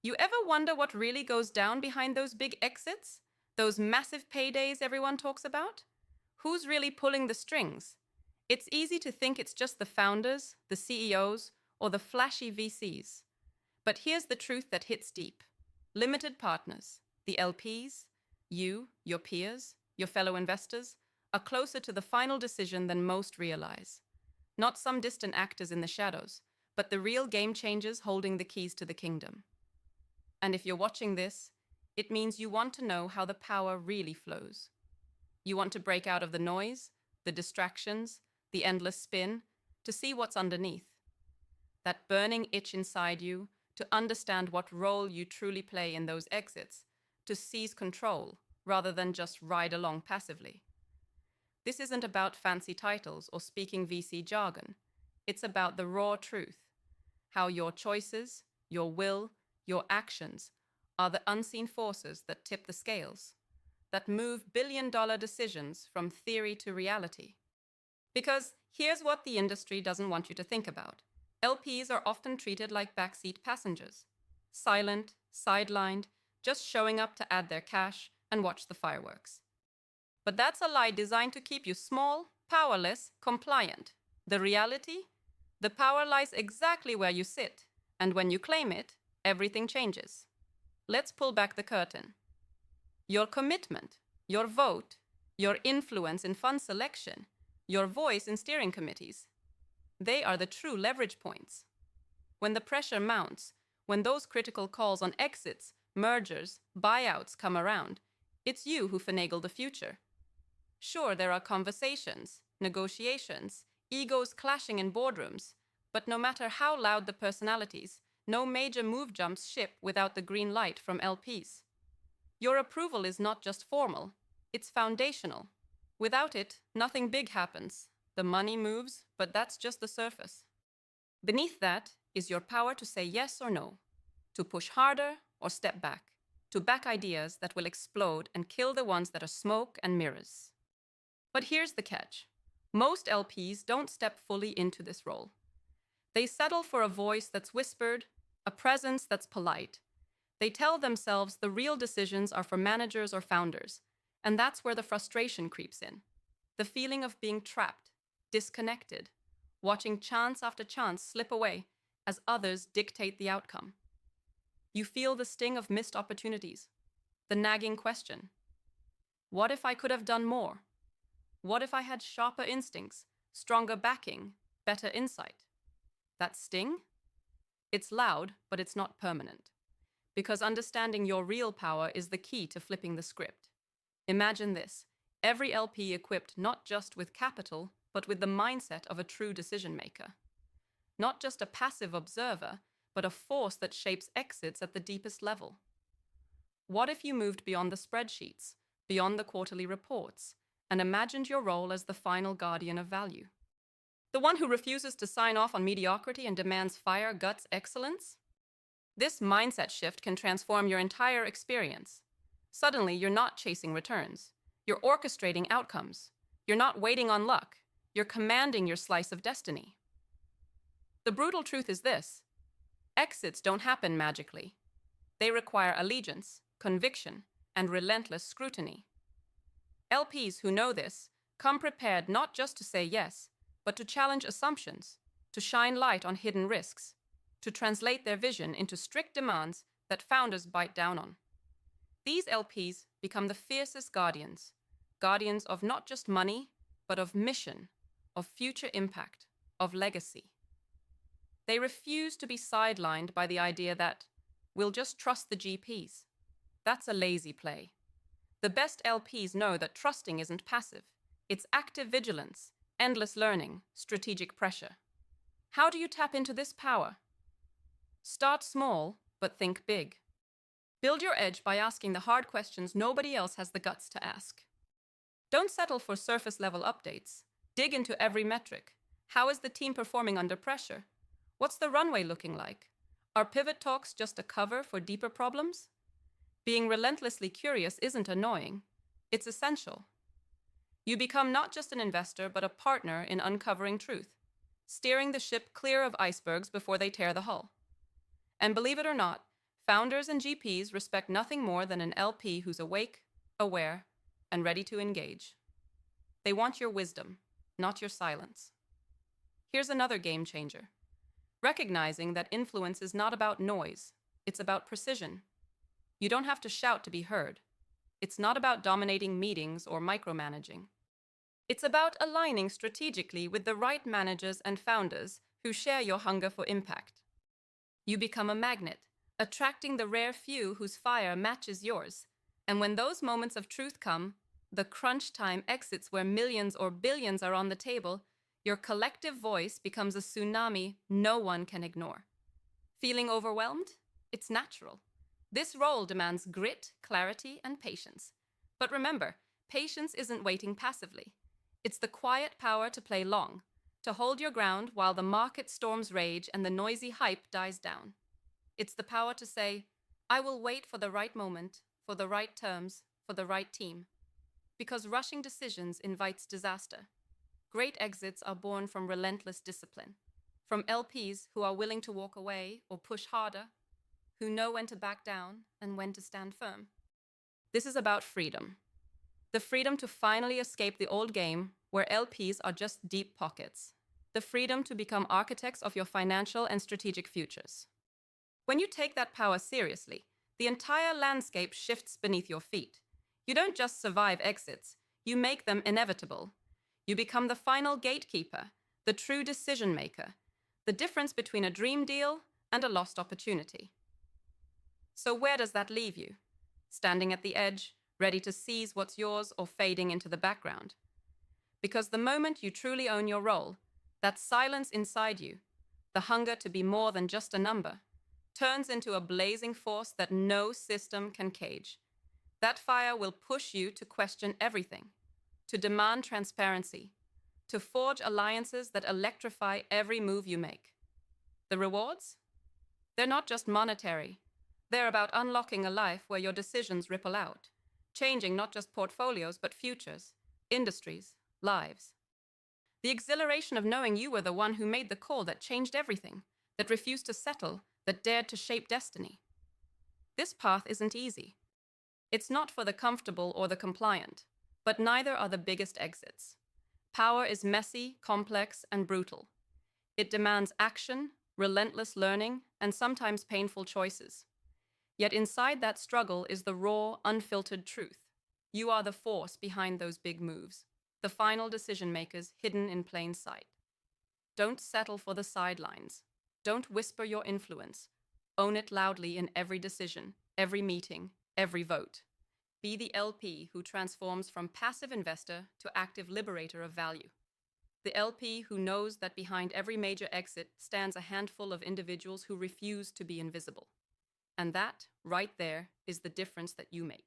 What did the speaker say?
You ever wonder what really goes down behind those big exits? Those massive paydays everyone talks about? Who's really pulling the strings? It's easy to think it's just the founders, the CEOs, or the flashy VCs. But here's the truth that hits deep. Limited partners, the LPs, you, your peers, your fellow investors, are closer to the final decision than most realize. Not some distant actors in the shadows, but the real game changers holding the keys to the kingdom. And if you're watching this, it means you want to know how the power really flows. You want to break out of the noise, the distractions, the endless spin, to see what's underneath. That burning itch inside you to understand what role you truly play in those exits, to seize control rather than just ride along passively. This isn't about fancy titles or speaking VC jargon. It's about the raw truth, how your choices, your will, your actions are the unseen forces that tip the scales, that move billion-dollar decisions from theory to reality. Because here's what the industry doesn't want you to think about. LPs are often treated like backseat passengers, silent, sidelined, just showing up to add their cash and watch the fireworks. But that's a lie designed to keep you small, powerless, compliant. The reality? The power lies exactly where you sit, and when you claim it, everything changes. Let's pull back the curtain. Your commitment, your vote, your influence in fund selection, your voice in steering committees, they are the true leverage points. When the pressure mounts, when those critical calls on exits, mergers, buyouts come around, it's you who finagle the future. Sure, there are conversations, negotiations, egos clashing in boardrooms, but no matter how loud the personalities, no major move jumps ship without the green light from LPs. Your approval is not just formal, it's foundational. Without it, nothing big happens. The money moves, but that's just the surface. Beneath that is your power to say yes or no, to push harder or step back, to back ideas that will explode and kill the ones that are smoke and mirrors. But here's the catch. Most LPs don't step fully into this role. They settle for a voice that's whispered, a presence that's polite. They tell themselves the real decisions are for managers or founders, and that's where the frustration creeps in. The feeling of being trapped, disconnected, watching chance after chance slip away as others dictate the outcome. You feel the sting of missed opportunities, the nagging question. What if I could have done more? What if I had sharper instincts, stronger backing, better insight? That sting? It's loud, but it's not permanent. Because understanding your real power is the key to flipping the script. Imagine this. Every LP equipped not just with capital, but with the mindset of a true decision maker. Not just a passive observer, but a force that shapes exits at the deepest level. What if you moved beyond the spreadsheets, beyond the quarterly reports, and imagined your role as the final guardian of value? The one who refuses to sign off on mediocrity and demands fire, guts, excellence? This mindset shift can transform your entire experience. Suddenly, you're not chasing returns. You're orchestrating outcomes. You're not waiting on luck. You're commanding your slice of destiny. The brutal truth is this. Exits don't happen magically. They require allegiance, conviction, and relentless scrutiny. LPs who know this come prepared not just to say yes, but to challenge assumptions, to shine light on hidden risks, to translate their vision into strict demands that founders bite down on. These LPs become the fiercest guardians, guardians of not just money, but of mission, of future impact, of legacy. They refuse to be sidelined by the idea that we'll just trust the GPs. That's a lazy play. The best LPs know that trusting isn't passive. It's active vigilance, endless learning, strategic pressure. How do you tap into this power? Start small, but think big. Build your edge by asking the hard questions nobody else has the guts to ask. Don't settle for surface-level updates. Dig into every metric. How is the team performing under pressure? What's the runway looking like? Are pivot talks just a cover for deeper problems? Being relentlessly curious isn't annoying. It's essential. You become not just an investor, but a partner in uncovering truth, steering the ship clear of icebergs before they tear the hull. And believe it or not, Founders and GPs respect nothing more than an LP who's awake, aware, and ready to engage. They want your wisdom, not your silence. Here's another game changer. Recognizing that influence is not about noise, it's about precision. You don't have to shout to be heard. It's not about dominating meetings or micromanaging. It's about aligning strategically with the right managers and founders who share your hunger for impact. You become a magnet, attracting the rare few whose fire matches yours. And when those moments of truth come, the crunch time exits where millions or billions are on the table, your collective voice becomes a tsunami no one can ignore. Feeling overwhelmed? It's natural. This role demands grit, clarity, and patience. But remember, patience isn't waiting passively. It's the quiet power to play long, to hold your ground while the market storms rage and the noisy hype dies down. It's the power to say, I will wait for the right moment, for the right terms, for the right team. Because rushing decisions invites disaster. Great exits are born from relentless discipline, from LPs who are willing to walk away or push harder, who know when to back down and when to stand firm. This is about freedom. The freedom to finally escape the old game where LPs are just deep pockets. The freedom to become architects of your financial and strategic futures. When you take that power seriously, the entire landscape shifts beneath your feet. You don't just survive exits, you make them inevitable. You become the final gatekeeper, the true decision maker, the difference between a dream deal and a lost opportunity. So where does that leave you? Standing at the edge, ready to seize what's yours or fading into the background? Because the moment you truly own your role, that silence inside you, the hunger to be more than just a number, turns into a blazing force that no system can cage. That fire will push you to question everything, to demand transparency, to forge alliances that electrify every move you make. The rewards? They're not just monetary. They're about unlocking a life where your decisions ripple out, changing not just portfolios but futures, industries, lives. The exhilaration of knowing you were the one who made the call that changed everything, that refused to settle, that dared to shape destiny. This path isn't easy. It's not for the comfortable or the compliant, but neither are the biggest exits. Power is messy, complex, and brutal. It demands action, relentless learning, and sometimes painful choices. Yet inside that struggle is the raw, unfiltered truth. You are the force behind those big moves, the final decision makers hidden in plain sight. Don't settle for the sidelines. Don't whisper your influence. Own it loudly in every decision, every meeting, every vote. Be the LP who transforms from passive investor to active liberator of value. The LP who knows that behind every major exit stands a handful of individuals who refuse to be invisible. And that, right there, is the difference that you make.